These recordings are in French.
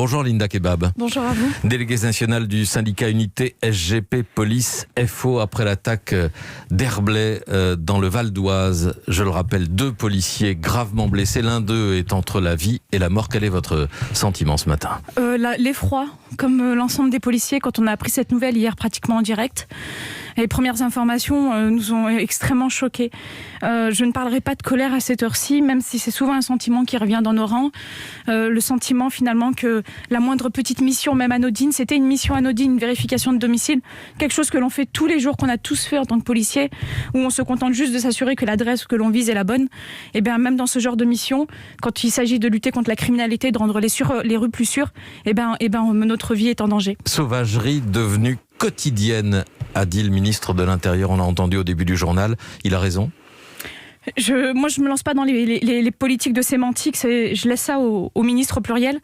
Bonjour Linda Kebab. Bonjour à vous. Déléguée nationale du syndicat Unité SGP Police FO après l'attaque d'Herblay dans le Val d'Oise. Je le rappelle, 2 policiers gravement blessés. L'un d'eux est entre la vie et la mort. Quel est votre sentiment ce matin ? L'effroi, comme l'ensemble des policiers, quand on a appris cette nouvelle hier pratiquement en direct. Les premières informations nous ont extrêmement choqués. Je ne parlerai pas de colère à cette heure-ci, même si c'est souvent un sentiment qui revient dans nos rangs. Le sentiment finalement que la moindre petite mission, même anodine, c'était une mission anodine, une vérification de domicile, quelque chose que l'on fait tous les jours, qu'on a tous fait en tant que policier, où on se contente juste de s'assurer que l'adresse que l'on vise est la bonne. Et bien même dans ce genre de mission, quand il s'agit de lutter contre la criminalité, de rendre les rues plus sûres, notre vie est en danger. Sauvagerie devenue quotidienne, a dit le ministre de l'Intérieur. On l'a entendu au début du journal. Il a raison ? Moi, je me lance pas dans les politiques de sémantique. Je laisse ça au ministre au pluriel.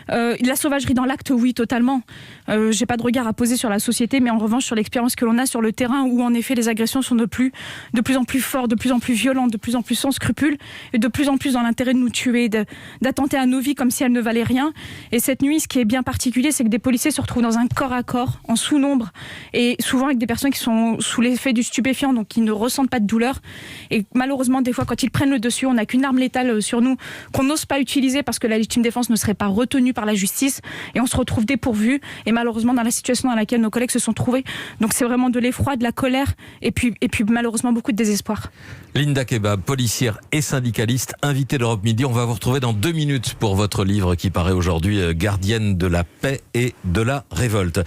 La sauvagerie dans l'acte, oui, totalement. J'ai pas de regard à poser sur la société, mais en revanche sur l'expérience que l'on a sur le terrain, où en effet les agressions sont de plus en plus fortes, de plus en plus violentes, de plus en plus sans scrupules, et de plus en plus dans l'intérêt de nous tuer, d'attenter à nos vies comme si elles ne valaient rien. Et cette nuit, ce qui est bien particulier, c'est que des policiers se retrouvent dans un corps à corps, en sous-nombre, et souvent avec des personnes qui sont sous l'effet du stupéfiant, donc qui ne ressentent pas de douleur. Et malheureusement, des fois, quand ils prennent le dessus, on n'a qu'une arme létale sur nous qu'on n'ose pas utiliser parce que la légitime défense ne serait pas retenue par la justice, et on se retrouve dépourvu, et malheureusement dans la situation dans laquelle nos collègues se sont trouvés. Donc c'est vraiment de l'effroi, de la colère, et puis malheureusement beaucoup de désespoir. Linda Kebab, policière et syndicaliste, invitée d'Europe Midi. On va vous retrouver dans 2 minutes pour votre livre qui paraît aujourd'hui, Gardienne de la paix et de la révolte.